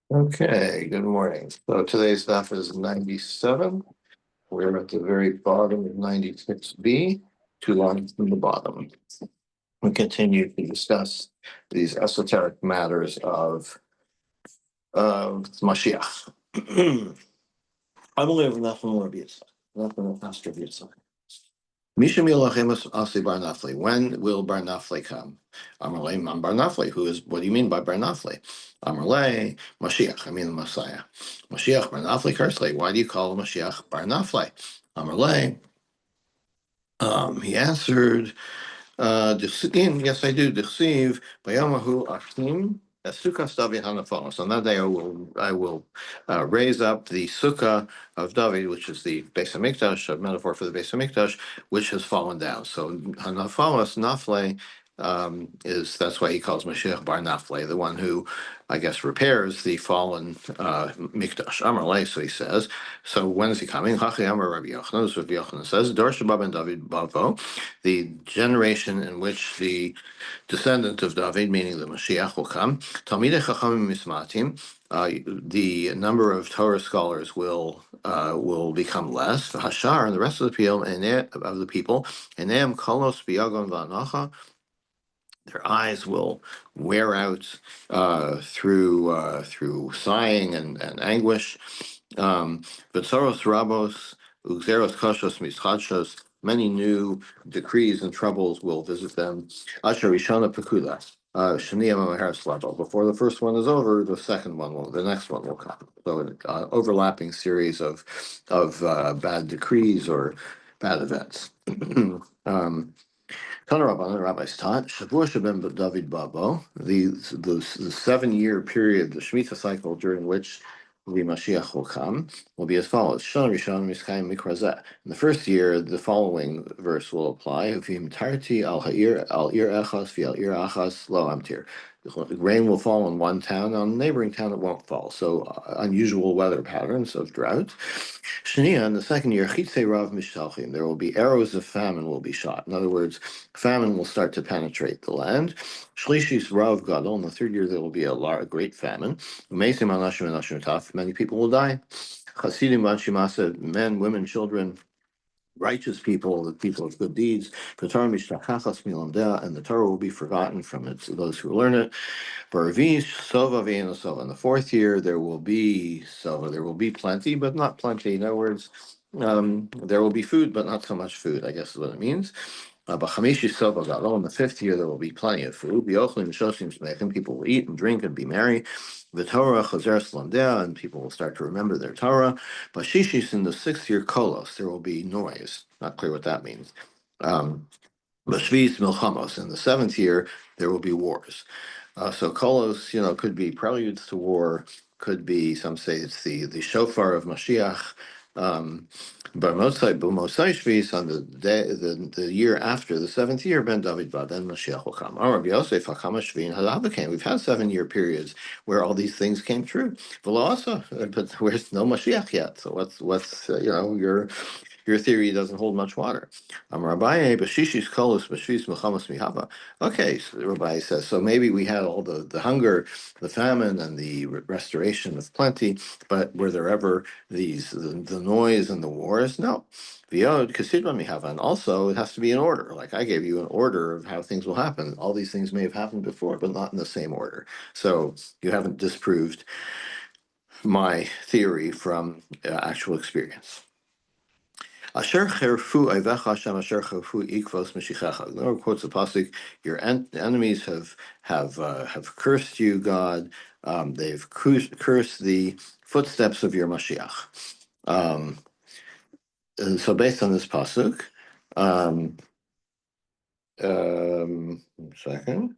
Okay, good morning. So today's daf is 97. We're at the very bottom of 96b, two lines from the bottom. We continue to discuss these esoteric matters of Mashiach. I believe in nothing more Yitzchak, nothing faster Yitzchak. Mishum Yelachemus Asi Bar Nafli. When will Bar Nafli come? Amarle Man Bar Nafli. Who is? What do you mean by Bar Nafli? Amarle Mashiach. I mean the Messiah. Mashiach Bar Nafli Kersle. Why do you call Mashiach Bar Nafli? Amarle. He answered, yes, I do. Deceive Bayamahu Achim. Sukkah David Hanafos. On that day, I will raise up the Sukkah of David, which is the Beis Hamikdash, a metaphor for the Beis Hamikdash, which has fallen down. So Hanafos Nafle is that's why he calls Mashiach Bar Nafle, the one who, I guess, repairs the fallen Mikdash. Amar Le, so he says. So when is he coming? Hachi Amar Rabbi Yochanan. This is what Rabbi Yochanan says. Dor Shabbat ben David Bavo, the generation in which the descendant of David, meaning the Mashiach, will come. Talmidei Chachamim Mismatim. The number of Torah scholars will become less. Hashar and the rest of the people, and them kolos biyagon va'anacha, their eyes will wear out through sighing and anguish. Vitzoros rabos uxeros kashos mischadshos. Many new decrees and troubles will visit them. Asher rishana pekula. Before the first one is over, the next one will come. So an overlapping series of bad decrees or bad events. um, Tanarabban, rabbis taught, Shavua Shabem David Babo, the 7 year period, the Shemitah cycle during which the Mashiach will be as follows. Shon Rishon Miskayim Mikrazeh. In the first year, the following verse will apply. Uvim Tarti al ir echas vi al ir achas lo amtir. Rain will fall in one town, on a neighboring town it won't fall. So unusual weather patterns of drought. Shania, in the second year, Chitze Rav Mishalchim. There will be arrows of famine will be shot. In other words, famine will start to penetrate the land. Shlishis Rav Gadol. In the third year, there will be a great famine. Mesim Anashim and Anashim Taf. Many people will die. Chasidim Bashimasa, men, women, children, righteous people, the people of good deeds. And the Torah will be forgotten from those who learn it. Baravish, Sova, Vienna, Sova. In the fourth year, there will be Sova. There will be plenty, but not plenty. In other words, there will be food, but not so much food, I guess is what it means. B'chamishi Sova Gadol. In the fifth year, there will be plenty of food. B'yochlim Shoshim Smechem. People will eat and drink and be merry. The Torah Chazer Slamdea, and people will start to remember their Torah. B'shishis, in the sixth year, Kolos, there will be noise. Not clear what that means. B'shvis Milchamos. In the seventh year, there will be wars. So Kolos, could be preludes to war, could be, some say it's the shofar of Mashiach. But Mosai Shvis, on the year after the seventh year, Ben David Bad, then Mashiach will come. Rabbi Yosef Hakama Shvin Halabakain. We've had 7 year periods where all these things came true. Velasa, but where's no Mashiach yet? So what's your theory doesn't hold much water. Rabbi Bashishis Kolos Bashvis Muhammad Mihava. Okay, so the Rabbi says, so maybe we had all the hunger, the famine, and the restoration of plenty, but were there ever the noise and the wars? No. Viod Kasidra Mihava. And also, it has to be in order. Like I gave you an order of how things will happen. All these things may have happened before, but not in the same order. So you haven't disproved my theory from actual experience. Asher cherfu Eivecha Hashem Asher cherfu ikvos Mashichecha. The Lord quotes the pasuk: "Your enemies have cursed you, God. They've cursed the footsteps of your Mashiach." And so, based on this pasuk, um, second,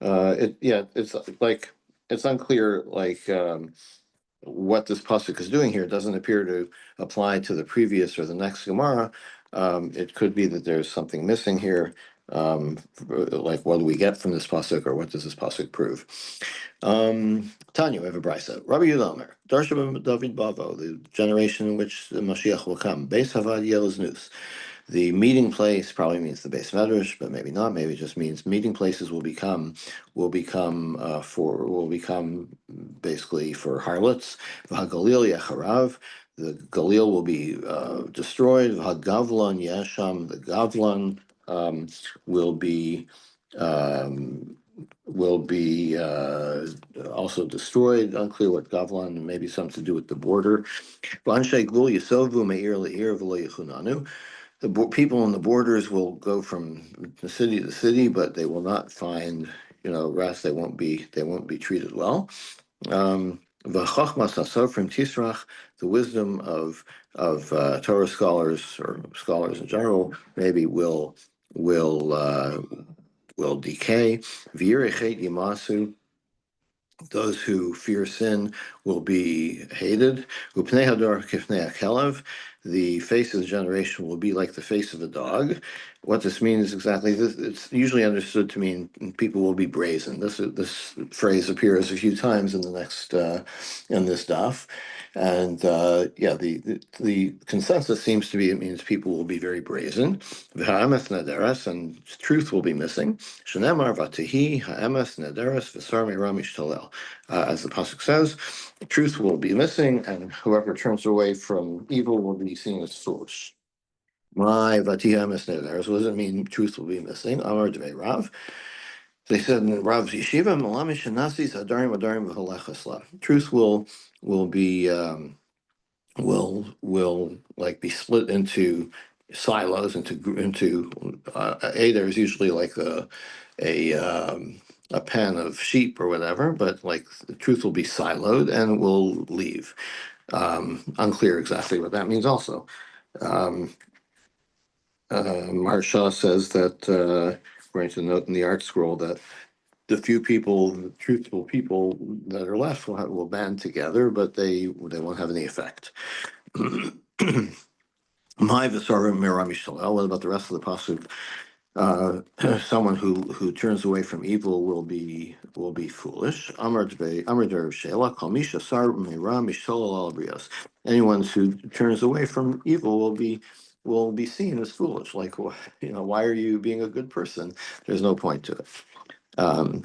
it's like it's unclear, what this pasuk is doing here. It doesn't appear to apply to the previous or the next Gemara. It could be that there's something missing here. Like what do we get from this pasuk, or what does this pasuk prove? Tanya, we have a brisa. Rabbi Yudamer, Darsha David Bavo, the generation in which the Mashiach will come. Beis Havad Yelaznus. The meeting place probably means the base medrash, but maybe not. Maybe it just means meeting places will become basically for harlots. V'hagalil yacharav, the Galil will be destroyed. V'hagavlan yasham, the Gavlan will be um, also destroyed. Unclear what Gavlan, maybe something to do with the border. V'anshay gvul yisovu me'ir le'ir v'lo yichunanu. People on the borders will go from the city to city, but they will not find, rest. They won't be treated well. The Chachmas HaSofrim Tisrach, the wisdom of Torah scholars or scholars in general, maybe will decay. V'yirichet Yimasu, those who fear sin will be hated. Upnei hador kifnei hakelev, the face of the generation will be like the face of a dog. What this means exactly, it's usually understood to mean people will be brazen. This phrase appears a few times in the next in this daf, and yeah, the consensus seems to be it means people will be very brazen. V'ha'emes nederes, and truth will be missing. Shenemar v'tehi ha'emes nederes v'sar me'ra mishtalel. As the pasuk says, truth will be missing, and whoever turns away from evil will be seen as foolish. My v'tehi ha'emes nederes, what does it mean? Truth will be missing. Amar Dvei Rav. They said in Rav's yeshiva, "Malamish nasis adarim adarim v'holechasla." Truth will be will like be split into silos into a there's usually like a pen of sheep or whatever, but like the truth will be siloed and will leave. Unclear exactly what that means. Also, Maharsha says that according to the note in the art scroll that the truthful people that are left will band together, but they won't have any effect. My Visarim Mirami Shalel. What about the rest of the pasuk? Someone who turns away from evil will be foolish. Amar Dev Shela Kamisha Sar Mirami Shalal Albrios. Anyone who turns away from evil will be seen as foolish. Like, why are you being a good person? There's no point to it. Um,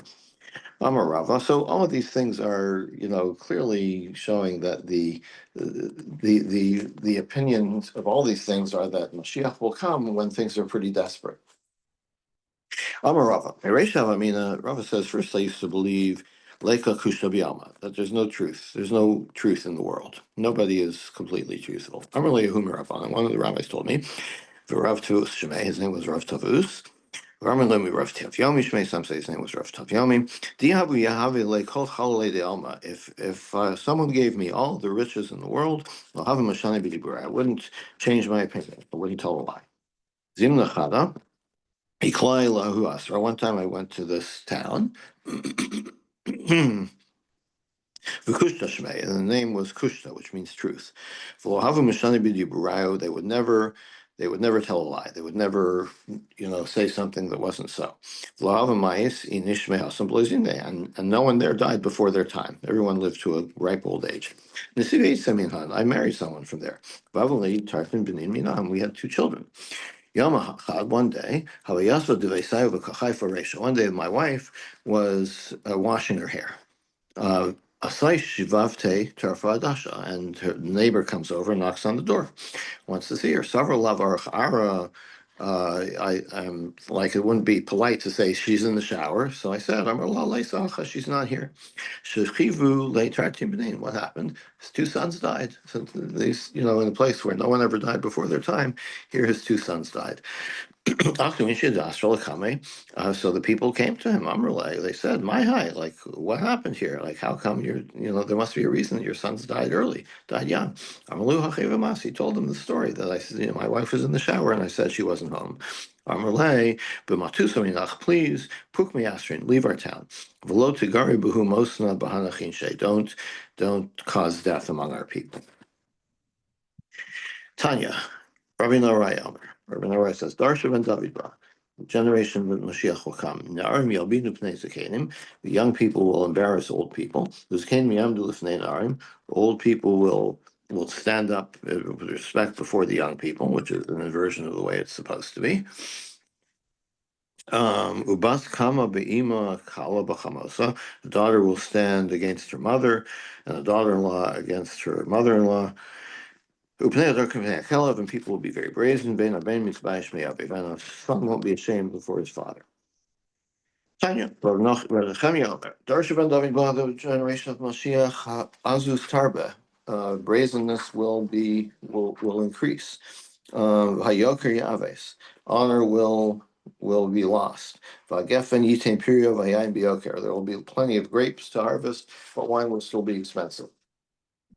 Amar Rava. So all of these things are, clearly showing that the opinions of all these things are that Mashiach will come when things are pretty desperate. Amar Rava. Rava says, first I used to believe Leka Kusha B'Yalma, that there's no truth. There's no truth in the world. Nobody is completely truthful. Amar Le'Yehu Rav. One of the rabbis told me, Rav Tavus Shemei, his name was Rav Tavus. Rav Tavyomi Shmei, some say his name was Rav Tavyomi. Dihabu Yahavi Le Kol Chalei De Alma. If someone gave me all the riches in the world, I wouldn't change my opinion. I wouldn't tell a lie. Zimna Chada. Iklai Lahu Asra. One time I went to this town. V'kushta Shmei, and the name was Kushta, which means truth. V'lohavu Mishani B'Diburayo, they would never tell a lie. They would never, say something that wasn't so. V'lohavu Ma'is Inishmei Hasam Blazine, and no one there died before their time. Everyone lived to a ripe old age. Nesiv Seminhan, I married someone from there. V'avulei Tarfin Benin Minam, we had 2 children. Yom Hachad, one day, one day my wife was washing her hair. Asai Shivavte Tarfa Adasha, and her neighbor comes over and knocks on the door, wants to see her. Several Lavarach Ara. I'm like, it wouldn't be polite to say she's in the shower, so I said, she's not here. What happened? His 2 sons died. So these, in a place where no one ever died before their time, here his 2 sons died. So the people came to him, Amrullah. They said, "My high, like, what happened here? Like, how come there must be a reason that your sons died early, died young." He told them the story that I said, my wife was in the shower and I said she wasn't home. Amrullah, please, puk mi asrin, leave our town. Don't cause death among our people. Tanya, Rabbi Narai Amr. Rabbi Narai says, Darsha ben David Ba, the generation that Mashiach will come. Narim Yalbinu Pnei Zakenim, the young people will embarrass old people. Zkenim Yamdu Lifnei Narim, old people will stand up with respect before the young people, which is an inversion of the way it's supposed to be. Ubas kama be'ima kala b'chamosa. The daughter will stand against her mother, and the daughter-in-law against her mother-in-law. Upnei adar k'pnei akelav, and people will be very brazen. Bein abein mitzvah shmei aviv, and a son won't be ashamed before his father. Tanya, Nechemia Omer, Darsha ben David Blah, the generation of Mashiach, Azus Tarbe, brazenness will increase. Hayoker Yaves, honor will be lost. Vagefen Yitain Pirio Vayain Bioker, there will be plenty of grapes to harvest, but wine will still be expensive.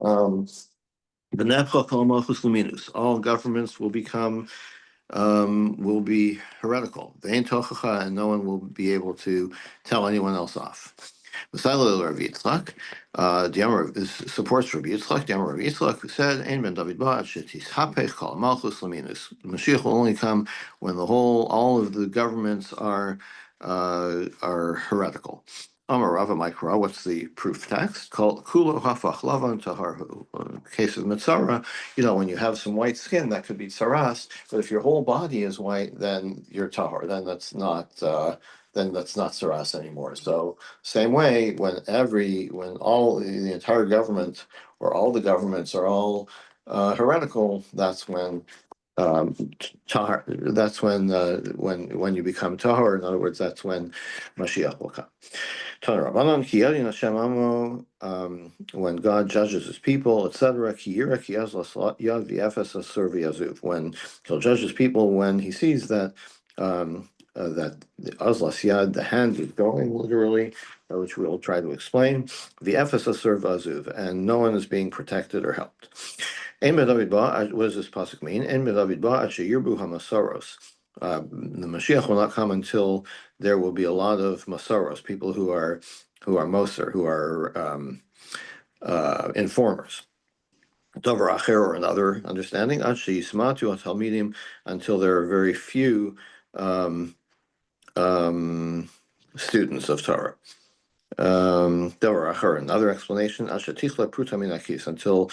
The Nepcha Kol Malchus Luminus, all governments will be heretical. They ain't tochacha, and no one will be able to tell anyone else off. Messiah Rabbi Yitzchak, supports Rabbi Yitzchak. The Rabbi Yitzchak who said, "Ein ben David ba'at shetishapech kol malchus laminus." Mashiach will only come when all of the governments are heretical. Amar Rava Mikra, what's the proof text? Called Kulo Hafach Lavan Taharhu. In the case of Mitzara, when you have some white skin, that could be tsaras, but if your whole body is white, then you're tahor. Then that's not tsaras anymore. So same way, when the entire government or all the governments are all heretical, that's when tahor. That's when you become tahor. In other words, that's when Mashiach will come. When God judges his people, etc. When he'll judge his people, when he sees that that the Azlas Yad, the hand is going literally, which we'll try to explain. The Ephesus serve Azuv, and no one is being protected or helped. What does this pasuk mean? The Mashiach will not come until there will be a lot of masoros, people who are moser, who are informers. Dover acher, or another understanding, until there are very few students of Torah. Dover acher, another explanation, until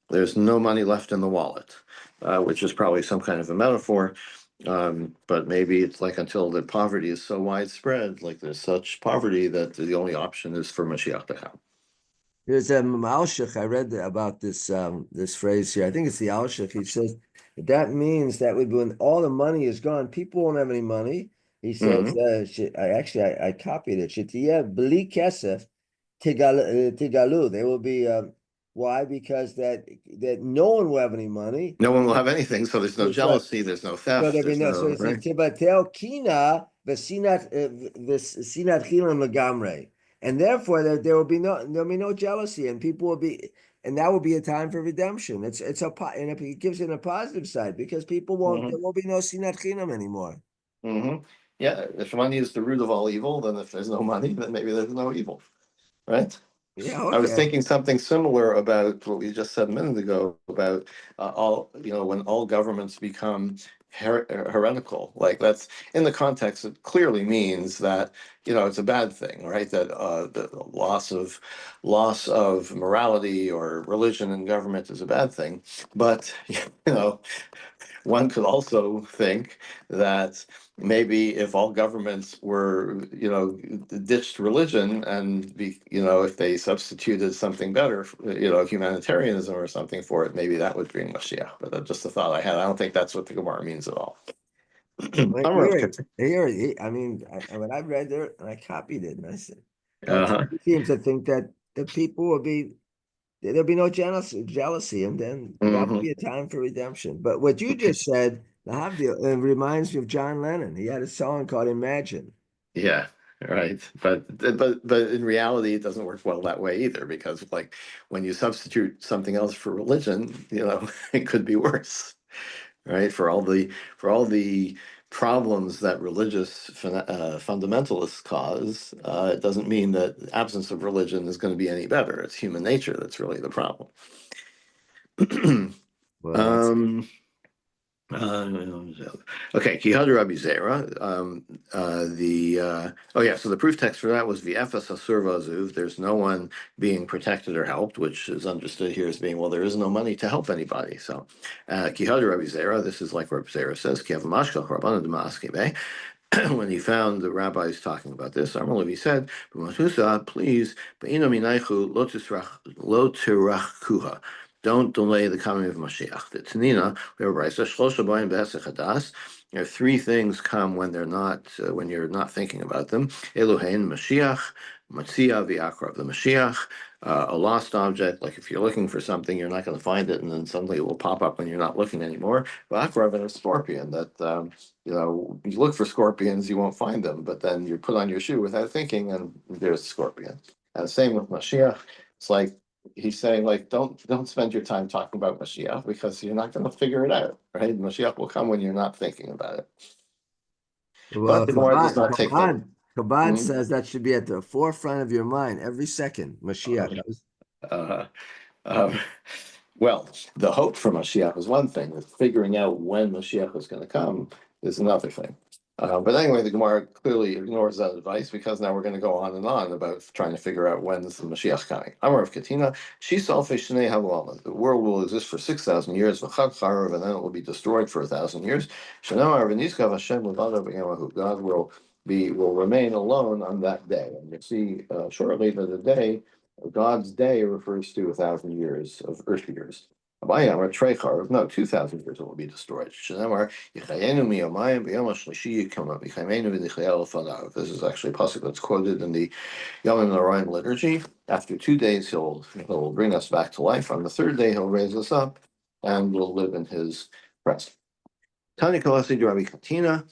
there's no money left in the wallet, which is probably some kind of a metaphor. But maybe it's like until the poverty is so widespread, like there's such poverty that the only option is for Mashiach to come. There's a Alshich, I read about this phrase here. I think it's the Alshich. He says that means that when all the money is gone, people won't have any money. He says, I copied it. Shetiyev bli kesef tigalu. They will be why? Because that no one will have any money. No one will have anything, so there's no jealousy, there's no theft. So there'll be no. So it's tibatel kina v'sinat chilam legamrei. And therefore, there will be no jealousy, and people will be, and that will be a time for redemption. And it gives it a positive side because people won't. There will be no sinat chinam anymore. Yeah, if money is the root of all evil, then if there's no money, then maybe there's no evil, right? Yeah, okay. I was thinking something similar about what we just said a minute ago about when all governments become heretical. Like, that's in the context, it clearly means that it's a bad thing, right? That the loss of morality or religion in government is a bad thing. But one could also think that maybe if all governments were, ditched religion and if they substituted something better, humanitarianism or something for it, maybe that would bring Mashiach. But that's just a thought I had. I don't think that's what the Gemara means at all. Here, I mean, when I read there, and I copied it, and I said, he seems to think that the people there'll be no jealousy, and then that would be a time for redemption. But what you just said, it reminds me of John Lennon. He had a song called "Imagine." Yeah, right. But in reality, it doesn't work well that way either, because like when you substitute something else for religion, it could be worse, right? For all the problems that religious fundamentalists cause, it doesn't mean that the absence of religion is going to be any better. It's human nature that's really the problem. Well, Okay, Kihad Rabbi Zera. So the proof text for that was V'efes asur v'azuv. There's no one being protected or helped, which is understood here as being, well, there is no money to help anybody. So Kihad Rabbi Zera, this is like Rabbi Zera says, Kiav mashkach rabbanan d'maskebe. when he found the rabbis talking about this, Amar he said, please, lo tirachkuha. Don't delay the coming of Mashiach. The Tanina, we have a brisa, Shlosha Bayim B'Hesech Hadas. There are three things come when they're not, when you're not thinking about them. Elohein Mashiach, Matzia v'Akrav. The Mashiach, a lost object, like if you're looking for something, you're not going to find it, and then suddenly it will pop up when you're not looking anymore. V'Akrav, and a scorpion that you look for scorpions, you won't find them, but then you put on your shoe without thinking, and there's a scorpion. And same with Mashiach. It's like he's saying, like, don't spend your time talking about Mashiach because you're not going to figure it out, right? Mashiach will come when you're not thinking about it. But Well, the Gemara does not take the. Chabad Hmm? says that should be at the forefront of your mind every second. Mashiach. Uh, um, well, the hope for Mashiach is one thing. Figuring out when Mashiach is going to come is another thing. But anyway, the Gemara clearly ignores that advice because now we're going to go on and on about trying to figure out when is the Mashiach coming. Amar of Katina, she selfish shnei havalama. The world will exist for 6,000 years, v'chag charav, and then it will be destroyed for 1,000 years. Shenamar v'nizkav Hashem levado b'yamahu. God will remain alone on that day, and you'll see shortly that the day. God's day refers to 1,000 years of earth years. No, 2,000 years it will be destroyed. This is actually a pasuk that's quoted in the Yom Narayim liturgy. After 2 days, he'll bring us back to life. On the third day, he'll raise us up, and we'll live in his presence. Tani Kolasi Rabbi Katina.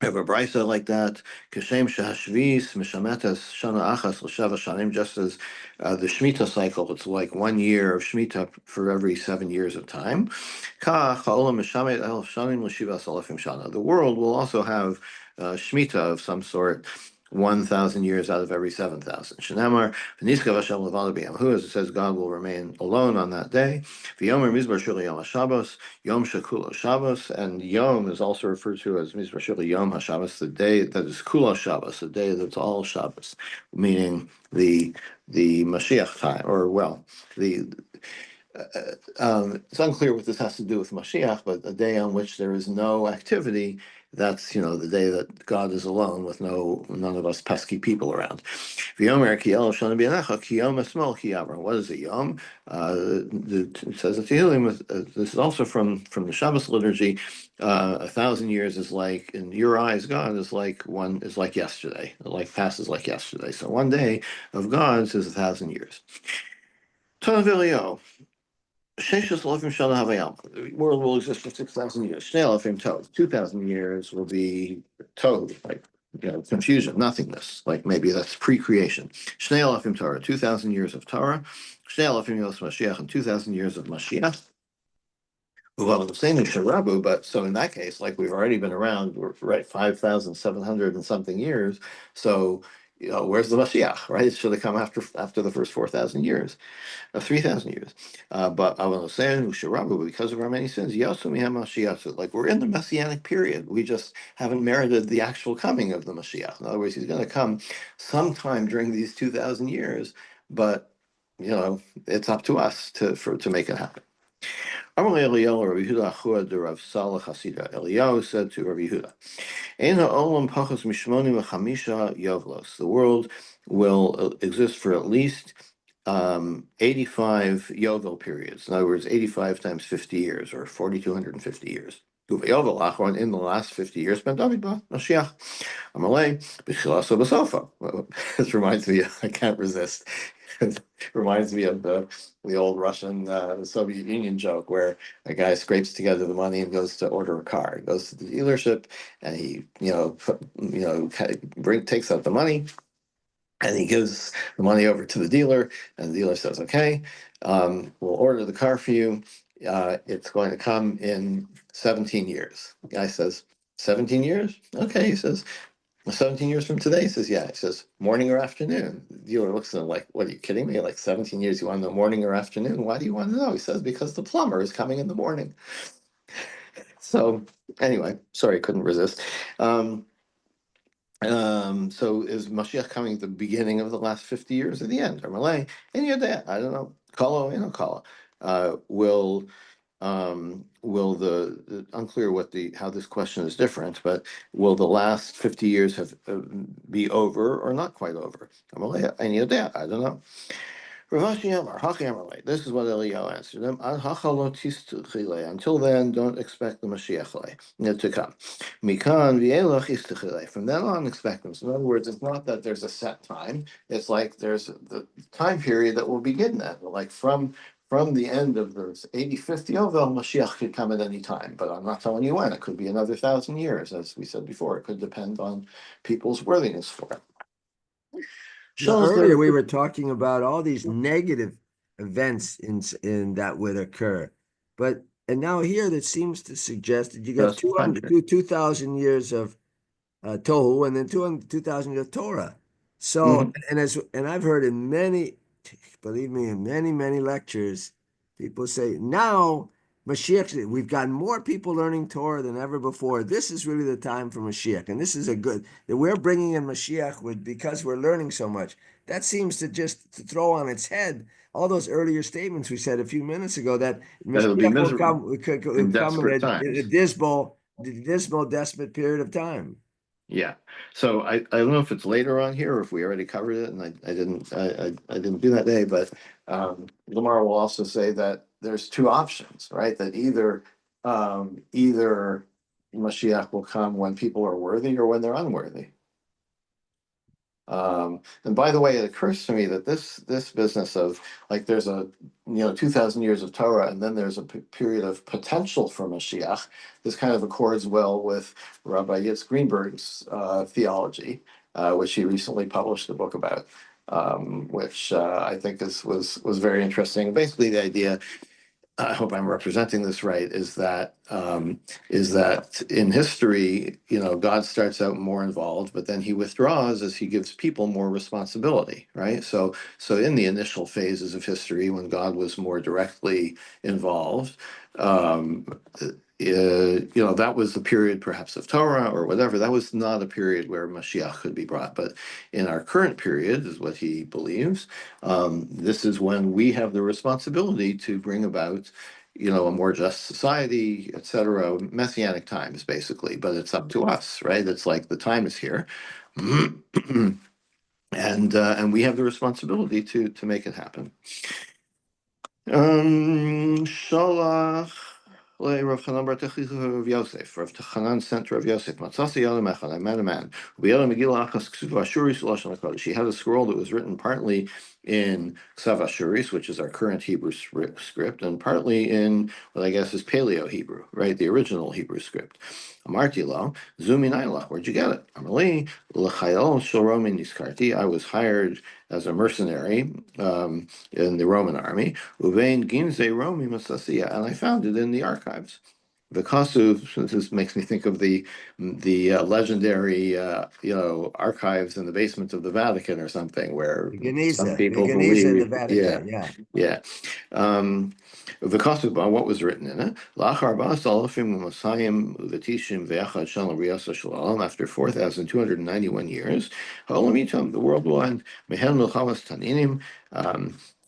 Have a brisa like that. Kashem shahashvis mishametas shana achas l'sheva shanim. Just as the Shemitah cycle, it's like 1 year of Shemitah for every 7 years of time. Kach ha'olam mishamet elf shanim l'shivas alefim shana. The world will also have Shemitah of some sort. 1,000 years out of every 7,000. Shenamar v'niskav Hashem levado b'yamhu, as it says, God will remain alone on that day. V'yomer mizbar shuli yom haShabbos, Yom Shekulo Shabbos, and Yom is also referred to as Mizbar Shuli Yom HaShabbos, the day that is Kulo Shabbos, the day that's all Shabbos, meaning the Mashiach time, or well, the it's unclear what this has to do with Mashiach, but a day on which there is no activity, that's the day that God is alone with none of us pesky people around. V'yomer ki el shana b'yanecha ki yom esmol ki yavra. What is a yom? It says that this is also from the Shabbos liturgy. 1,000 years is like, in your eyes, God is like yesterday. Like passes like yesterday. So 1 day of God's is 1,000 years. Tanav the world will exist for 6,000 years. 2,000 years will be tohu, like confusion, nothingness. Like maybe that's pre-creation. 2,000 years of Torah. Mashiach, and 2,000 years of Mashiach. Well, the same as Sharabu, but so in that case, like we've already been around, we're right 5,700 and something years. So where's the Mashiach? Right? It should have come after the first 4,000 years. 3,000 years. But I was saying, because of our many sins, like we're in the messianic period. We just haven't merited the actual coming of the Mashiach. In other words, he's going to come sometime during these 2,000 years, but it's up to us to make it happen. Eliyahu said to Rabbi Yehuda, the world will exist for at least 85 Yovel periods. In other words, 85 times 50 years, or 4,250 years. In the last 50 years, Ben David Mashiach. Amalei, B'chilaso B'sofa. This reminds me, I can't resist. It reminds me of the old Russian Soviet Union joke where a guy scrapes together the money and goes to order a car. He goes to the dealership and he, takes out the money and he gives the money over to the dealer, and the dealer says, "Okay, we'll order the car for you. It's going to come in 17 years." The guy says, 17 years? Okay, he says, 17 years from today? He says, yeah. He says, morning or afternoon? The dealer looks at him like, what, are you kidding me? Like 17 years, you want to know morning or afternoon? Why do you want to know? He says, because the plumber is coming in the morning. So anyway, sorry, couldn't resist. So is Mashiach coming at the beginning of the last 50 years or the end? Or Malay? And you're there. I don't know. Kala, Kala. Will will unclear how this question is different, but will the last 50 years have be over or not quite over? I don't know. Rav Ashi Amar, Hachi Amar Lei. This is what Eliyahu answered them. Ad hachalo tistuchile. Until then, don't expect the Mashiach to come. Mikan v'elach istuchile. From then on, expect them. So in other words, it's not that there's a set time. It's like there's the time period that will begin then. Like from the end of the 85th Yovel, Mashiach could come at any time. But I'm not telling you when. It could be another 1,000 years, as we said before. It could depend on people's worthiness for it. Now, Shows earlier we the were talking about all these negative events in that would occur, and now here that seems to suggest that you got just 200, 2,000 years of Tohu and then 2,000 years of Torah. So, Mhm. and I've heard in many, believe me, in many lectures, people say now Mashiach, we've got more people learning Torah than ever before. This is really the time for Mashiach, and this is a good that we're bringing in Mashiach because we're learning so much. That seems to just to throw on its head all those earlier statements we said a few minutes ago that That it'll be Mashiach miserable will in come desperate in a times. dismal, desperate period of time. Yeah. So I don't know if it's later on here or if we already covered it, and I didn't do that day, but Lamar will also say that there's two options, right? That either Mashiach will come when people are worthy or when they're unworthy. And by the way, it occurs to me that this business of like there's 2,000 years of Torah and then there's a period of potential for Mashiach. This kind of accords well with Rabbi Yitz Greenberg's theology, which he recently published a book about, which I think was very interesting. Basically, the idea, I hope I'm representing this right, is that in history, God starts out more involved, but then he withdraws as he gives people more responsibility, right? So in the initial phases of history, when God was more directly involved, um, that was the period perhaps of Torah or whatever. That was not a period where Mashiach could be brought. But in our current period, is what he believes, this is when we have the responsibility to bring about, a more just society, etc. Messianic times, basically. But it's up to us, right? It's like the time is here, and we have the responsibility to make it happen. Shalach Rav Chanan bar Techicha Rav Yosef. Rav Chanan sent to Rav Yosef. Matzasi Yadam Echad. I met a man. V'yadam Megillah Achas Ksuv Ashuris Lashon HaKodesh. He had a scroll that was written partly in Ksav Ashuris, which is our current Hebrew script, and partly in what I guess is Paleo Hebrew, right? The original Hebrew script. Amarti lo, Zumi Nailach. Where'd you get it? Amarli L'chayol Shoromin Niskarti. I was hired as a mercenary in the Roman army. Uvein Ginze Romi Masasia, and I found it in the archives. The Kasuv, this makes me think of the legendary archives in the basement of the Vatican or something, where some The people Geniza in the believe, yeah, Vatican, yeah. yeah. The Kasuba, what was written in it? Lachar Ba'asalafim Masayim Vatishim Ve'achad Shalom Riyasa Shalom. After 4,291 years, Ha'olamitum, the world will end. Mehen Milchamas Taninim.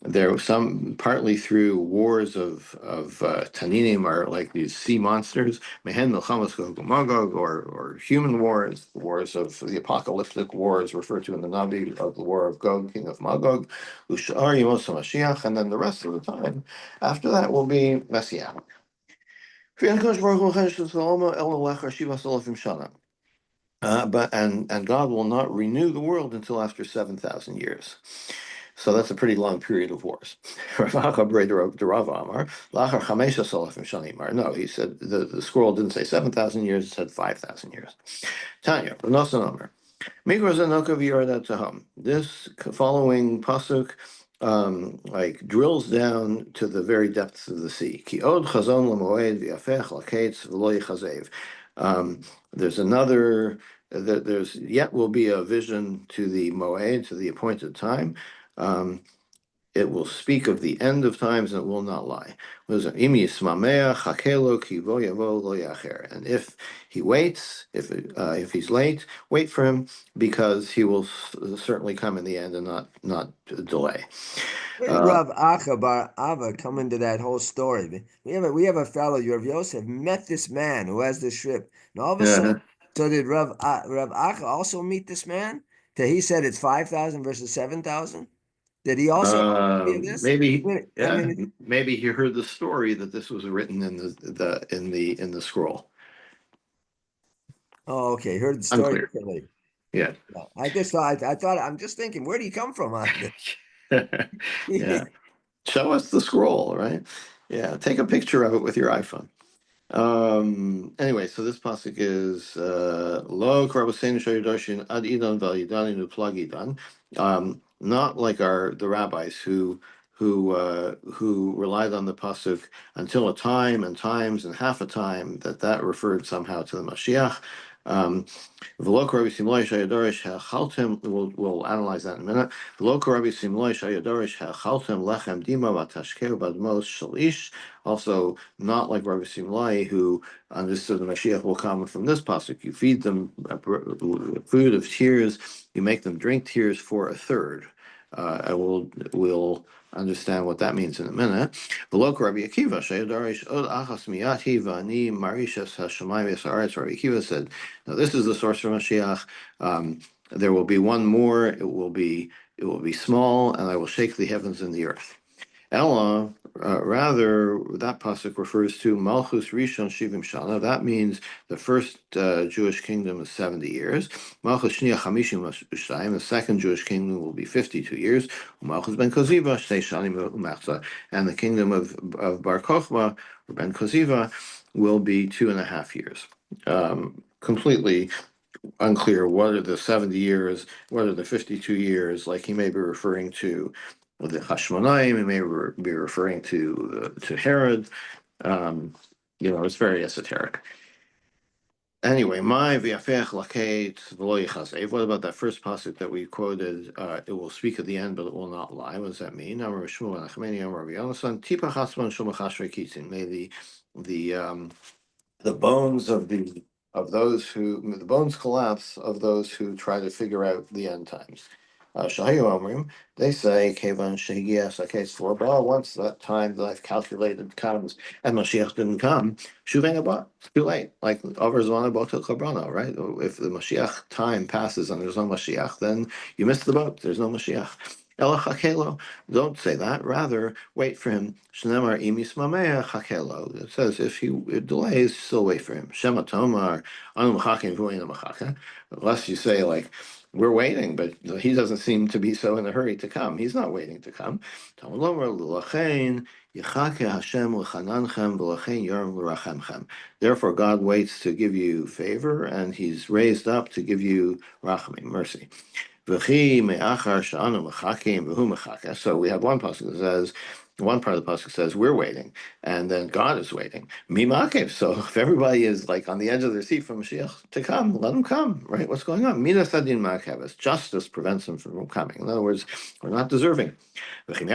There was some partly through wars of Taninim, are like these sea monsters. Mehen Milchamas Gog Magog, or human wars of the apocalyptic wars referred to in the Navi, of the war of Gog, king of Magog. Ushar Yemos Mashiach, and then the rest of the time after that will be Messianic. But God will not renew the world until after 7,000 years. So that's a pretty long period of wars. No, he said the scroll didn't say 7,000 years; it said 5,000 years. Tanya, this following pasuk like drills down to the very depths of the sea. Ki od chazon l'moed v'yafech l'kates v'lo yichazev. There's another. There's yet will be a vision to the moed, to the appointed time. Um, It will speak of the end of times and it will not lie. What is it? Im yismamea chakelo ki vo yavo lo yacher. And if he waits, if he's late, wait for him because he will certainly come in the end and not delay. Where did Rav Acha Bar Ava come into that whole story? We have a fellow, Rav Yosef, met this man who has the ship, and all of a sudden, Uh, so did Rav Acha also meet this man? That he said it's 5,000 versus 7,000. Did he also hear this? maybe, I yeah, mean, maybe he heard the story that this was written in the scroll. oh, okay, heard the story Unclear. differently. Yeah. Yeah, I just thought, I thought, I'm just thinking, where do you come from on Yeah. this? Show us the scroll, right? Yeah. Take a picture of it with your iPhone. Anyway, so this pasuk is lo karabaseinu shayidoshin ad idan val yidani nuplagidan. Not like the rabbis who relied on the pasuk until a time and times and half a time that referred somehow to the Mashiach. Um, We'll analyze that in a minute. Also, not like Rabbi Simlai, who understood the Mashiach will come from this pasuk. You feed them food of tears. You make them drink tears for a third. I will understand what that means in a minute. Rabbi Akiva said, now this is the source for Mashiach. There will be one more. It will be small, and I will shake the heavens and the earth. Ella, rather, that pasuk refers to Malchus Rishon Shivim Shana. That means the first Jewish kingdom is 70 years. Malchus Shnia Chamishim Ushtayim. The second Jewish kingdom will be 52 years. Malchus Ben Koziva Shnei Shanim Umachza. And the kingdom of Bar Kochba, or Ben Koziva, will be 2.5 years. Completely unclear what are the 70 years, what are the 52 years, like he may be referring to the Hashmonaim, he may be referring to Herod. It's very esoteric. Anyway, my v'yafech lakeit v'lo yichasev. What about that first pasuk that we quoted? It will speak at the end, but it will not lie. What does that mean? Amar Shmuel Nachmeni Amar Rabbi Yonasan Tipa Chasman Shomachashrei Kitzin. May the bones the bones collapse of those who try to figure out the end times. Shahayu Omrim, they say, Kevan Shehigias Akes for once that time that I've calculated comes and Mashiach didn't come, Shuveng Abba, it's too late. Like over Zwana Botel Chabrana, right? If the Mashiach time passes and there's no Mashiach, then you miss the boat. There's no Mashiach. Ela Chakelo, don't say that. Rather, wait for him. Shnemar Imis Mamea Chakelo. It says if he delays, still wait for him. Shema Tomar, Anu Machakim Vuina Machakim. Unless you say, like, we're waiting, but he doesn't seem to be so in a hurry to come. He's not waiting to come. Therefore, God waits to give you favor, and He's raised up to give you rachamim, mercy. So we have one pasuk that says, one part of the pasuk says we're waiting, and then God is waiting. Mimakev. So if everybody is like on the edge of their seat for Mashiach to come, let him come. Right? What's going on? Mina sadin makeves. Justice prevents him from coming. In other words, we're not deserving. Well, if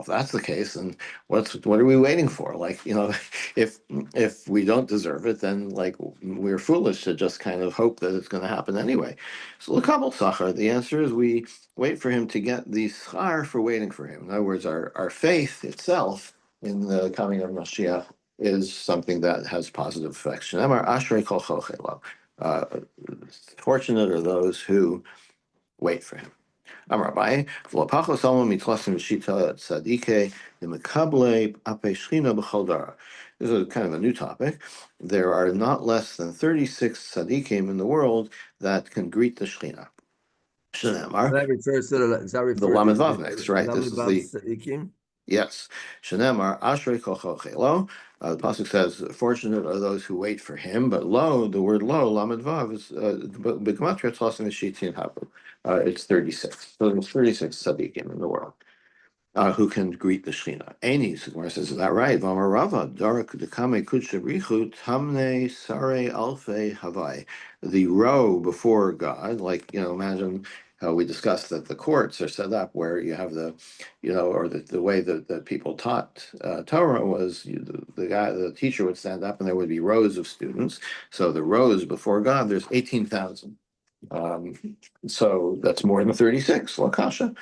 that's the case, then what are we waiting for? Like, if we don't deserve it, then like we're foolish to just kind of hope that it's going to happen anyway. So l'kabel sachar, the answer is we wait for him to get the schar for waiting for him. In other words, our faith itself in the coming of Mashiach is something that has positive effects. Fortunate are those who wait for him. Amar Abaye, v'lo salma mitlasim v'shita tzadike v'mekable ape shchina b'chol dara. This is kind of a new topic. There are not less than 36 tzadikim in the world that can greet the shchina. Shenemar, That refers to the Lamed Vav next, right? This Lamed is Vav the Tzadikim. yes. Shenemar ashrei kocho chelo. The pasuk says, "Fortunate are those who wait for him." But lo, the word lo, Lamed Vav is b'gematria tlasim v'shitin habu. It's 36. So there's 36 tzaddikim in the world who can greet the Shechina. Any, Gemara says, is that right? V'amar Rava, Darak dekame kudshabrichu tamne sare alfe havai. The row before God, like, imagine we discussed that the courts are set up where you have or the way that people taught Torah was the teacher would stand up and there would be rows of students. So the rows before God, there's 18,000. So that's more than 36. Lakasha.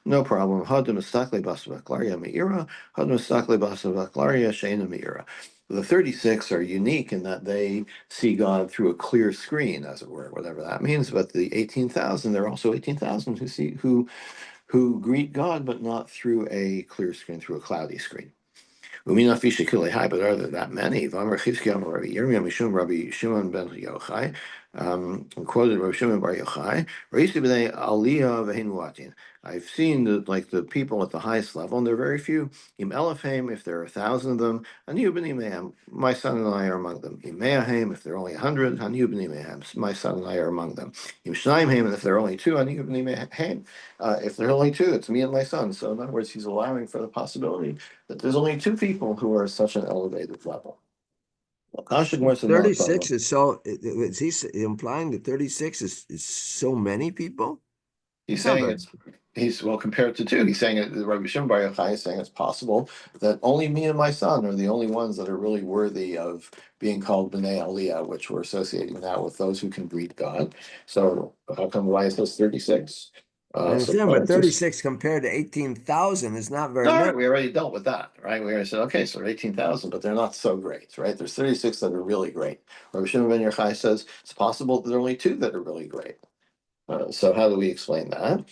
No problem. Hadam Mistakle Basavaklaria Meira, Hadam Mistakle Basavaklaria Shena Meira. The 36 are unique in that they see God through a clear screen, as it were, whatever that means. But the 18,000, there are also 18,000 who greet God, but not through a clear screen, through a cloudy screen. Umina Fishikili High, but are there that many? Vamar Chizkiah Rabbi Yirmiyah Mishum Rabbi Shimon ben Yochai, quoted Rabbi Shimon bar Yochai, Reisi b'nei Aliyah v'hein muatin. I've seen the people at the highest level, and they're very few. Im Elifheim, if there are 1,000 of them, Aniyu b'nei Mehem, my son and I are among them. Im Meahem, if there are only 100, Aniyu b'nei Mehem, my son and I are among them. Im Shnaimheim, and if there are only two, Aniyu b'nei Mehem. If there are only two, it's me and my son. So in other words, he's allowing for the possibility that there's only two people who are at such an elevated level. Well, 36 is so, is he implying that 36 is so many people? He's saying he's well compared to two. He's saying Rabbi Shimon bar Yochai is saying it's possible that only me and my son are the only ones that are really worthy of being called B'nai Aliyah, which we're associating now with those who can greet God. So how come why is this 36? I understand, but 36 compared to 18,000 is not very many. We already dealt with that, right? We already said, okay, so 18,000, but they're not so great, right? There's 36 that are really great. Rabbi Shimon ben Yochai says it's possible that there are only two that are really great. So how do we explain that?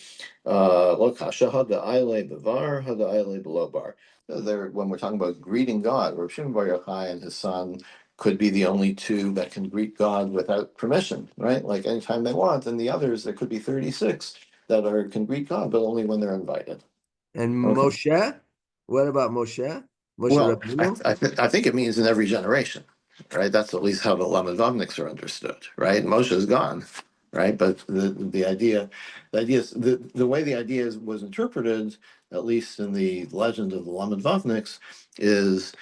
Lo kasha hada aile bevar hada aile below bar. When we're talking about greeting God, Rabbi Shimon bar Yochai and his son could be the only two that can greet God without permission, right? Like anytime they want, and the others, there could be 36 that can greet God, but only when they're invited. And Okay. Moshe? What about Moshe? Well, Rabbeinu? I think it means in every generation, right? That's at least how the Lamed Vavniks are understood, right? Moshe is gone, right? But the idea is the way the idea was interpreted, at least in the legend of the Lamed Vavniks, is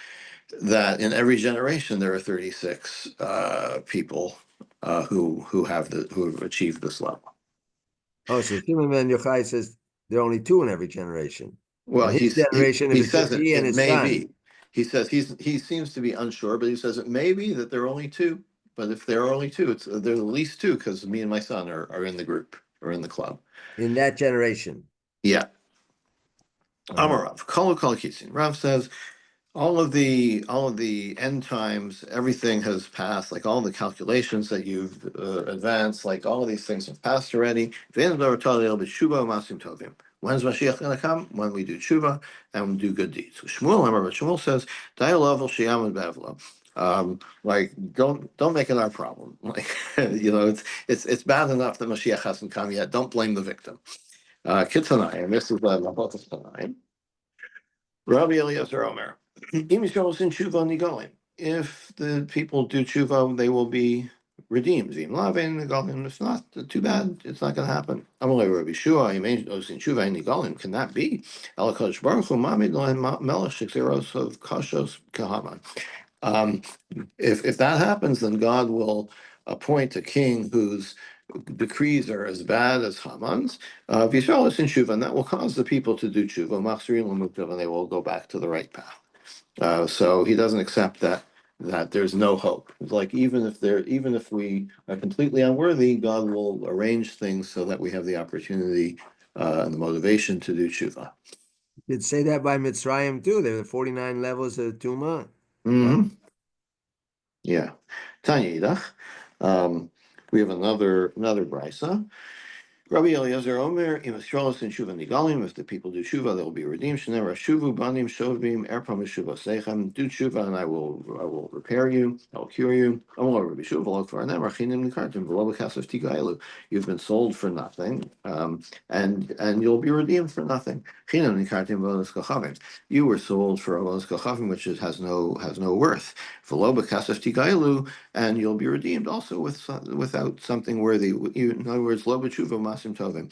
that in every generation there are 36 people who have achieved this level. Oh, so Shimon ben Yochai says there are only two in every generation. Well, In his generation, he it's says just he and it his may son. be. He says he seems to be unsure, but he says it may be that there are only two. But if there are only two, there's at least two because me and my son are in the group or in the club. In that generation. Yeah. Uh-huh. Amarav. Kol Kitzin. Rav says all of the end times, everything has passed, like all the calculations that you've advanced, like all of these things have passed already. When's Mashiach going to come? When we do tshuva and we do good deeds. Shmuel says, like don't make it our problem. Like it's bad enough that Mashiach hasn't come yet. Don't blame the victim. Kittanayim, this is the Mahotas Tanayim. Rabbi Eliezer Omer. If the people do tshuva, they will be redeemed. If not, too bad. It's not going to happen. Amalei Rabbi Shua, can that be? Elakadosh Baruch Hu Mamid Lohen Melech Shekzeros of Kashos Kahaman. If that happens, then God will appoint a king whose decrees are as bad as Haman's. V'yisrael in tshuva, and that will cause the people to do tshuva, machzirin l'muktav, and they will go back to the right path. So he doesn't accept that there's no hope. It's like even if we are completely unworthy, God will arrange things so that we have the opportunity and the motivation to do tshuva. You'd say that by Mitzrayim too. There were 49 levels of Tumah. Mm-hmm. Yeah. Tanya Yidach. We have another brisa. Rabbi Eliezer Omer, Im Yisraelos in Shuva Nigalim, if the people do Shuva, they will be redeemed. Shnei Shuvu Banim Shovim Erpam Shuva Seichem. Do Shuva, and I will repair you. I will cure you. Amar Rabbi Shuva Lok for Anem Rachinim Nikartim V'lo B'Kasef Tigailu. You've been sold for nothing, and you'll be redeemed for nothing. Chinam Nikartim V'lo Kachavim. You were sold for V'lo Kachavim, which has no worth. V'lo B'Kasef Tigailu, and you'll be redeemed also without something worthy. In other words, Lo B'Tshuva Masim Tovim.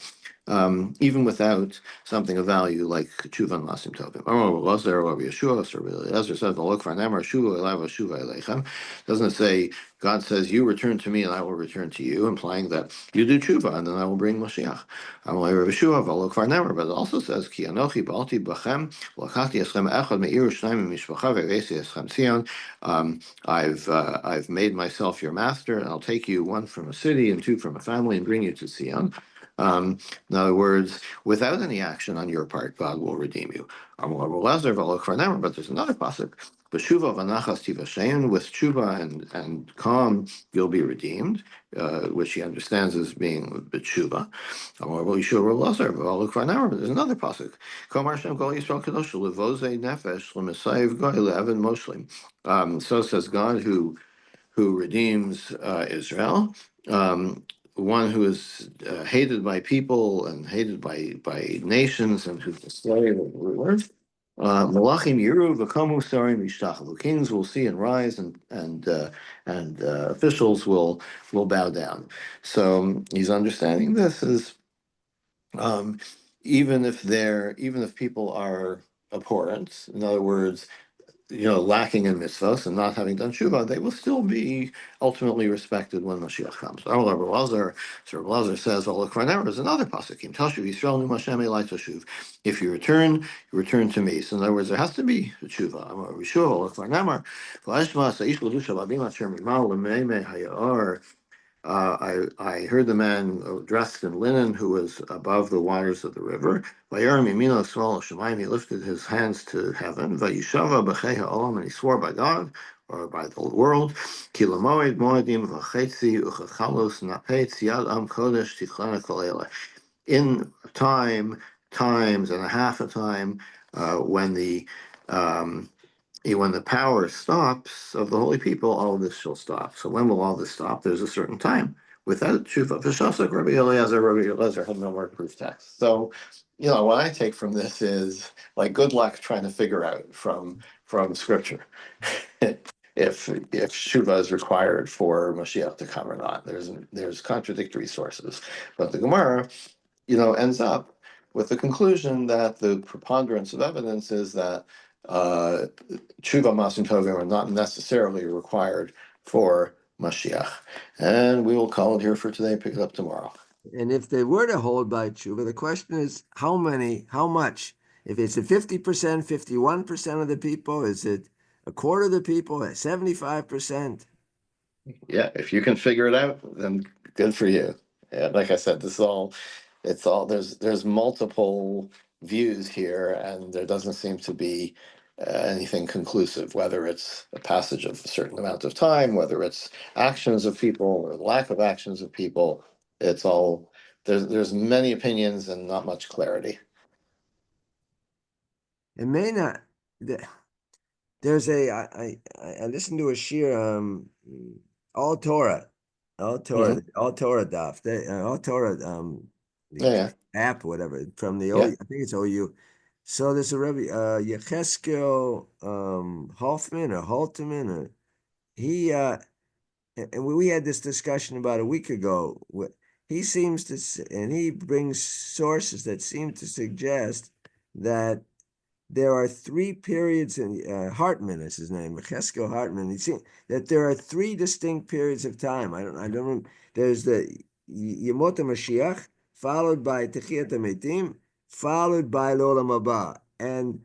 even without something of value like tshuva masim tovim. Oh, Lazar or Yeshua, or Lazar says, "Look for Namar shuva elav shuva elechem." Doesn't it say God says, "You return to me, and I will return to you," implying that you do tshuva, and then I will bring Mashiach. But it also says, "Ki anochi ba'alti b'chem v'lakachti eschem echad me'ir shnayim mishpacha ve'vesi eschem Tzion." I've made myself your master, and I'll take you one from a city and two from a family and bring you to Zion. In other words, without any action on your part, God will redeem you. But there's another pasuk. B'shuva v'nachas tivashein, with tshuva and calm, you'll be redeemed, which he understands as being b'tshuva. But there's another pasuk. So says God who redeems Israel. One who is hated by people and hated by nations and who's the slave of rulers. Malachim yiru v'kamu sarim yishtachavu. Kings will see and rise, and officials will bow down. So he's understanding this as um, even if people are abhorrent, in other words, lacking in mitzvahs and not having done tshuva, they will still be ultimately respected when Mashiach comes. Sir Lazar says, "All is another pasukim. Tashuv Yisrael nu Hashem elai tashuv." If you return to me. So in other words, there has to be a tshuva. I heard the man dressed in linen who was above the waters of the river. He lifted his hands to heaven. And he swore by God or by the world. In times and a half a time, when the power stops of the holy people, all of this shall stop. So when will all this stop? There's a certain time. Without tshuva, v'shasek Rabbi Eliezer had no more proof text. So, what I take from this is like good luck trying to figure out from scripture if tshuva is required for Mashiach to come or not. There's contradictory sources, but the Gemara, ends up with the conclusion that the preponderance of evidence is that tshuva masim tovim are not necessarily required for Mashiach. And we will call it here for today, pick it up tomorrow. And if they were to hold by tshuva, the question is how much? If it's a 50%, 51% of the people, is it a quarter of the people, 75%? Yeah, if you can figure it out, then good for you. Yeah, like I said, there's multiple views here, and there doesn't seem to be anything conclusive, whether it's a passage of a certain amount of time, whether it's actions of people or lack of actions of people. It's all there's many opinions and not much clarity. It may not. There's I listened to a shir, all Torah daf, all Torah Yeah, app, whatever, from the yeah. I think it's OU. So there's a Rebbe Yecheskel Hoffman or Halterman, or he and we had this discussion about a week ago. He seems to, and he brings sources that seem to suggest that there are three periods in Hartman is his name, Cheskel Hartman. He said that there are three distinct periods of time. I don't. There's the Yemot Mashiach, followed by Techiyat Metim, followed by L'Olam Haba, and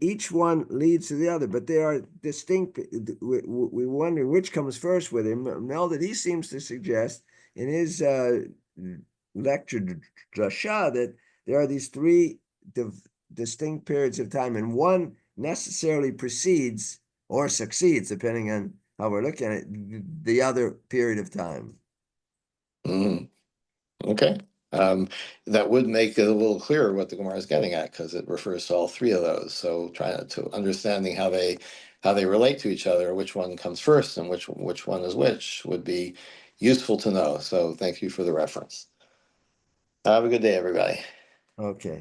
each one leads to the other. But they are distinct. We wonder which comes first with him. Melded, he seems to suggest in his lecture drasha that there are these three distinct periods of time, and one necessarily precedes or succeeds, depending on how we're looking at it, the other period of time. Okay. That would make it a little clearer what the Gemara is getting at, because it refers to all three of those. So trying to understanding how they relate to each other, which one comes first and which one is which, would be useful to know. So thank you for the reference. Have a good day, everybody. Okay.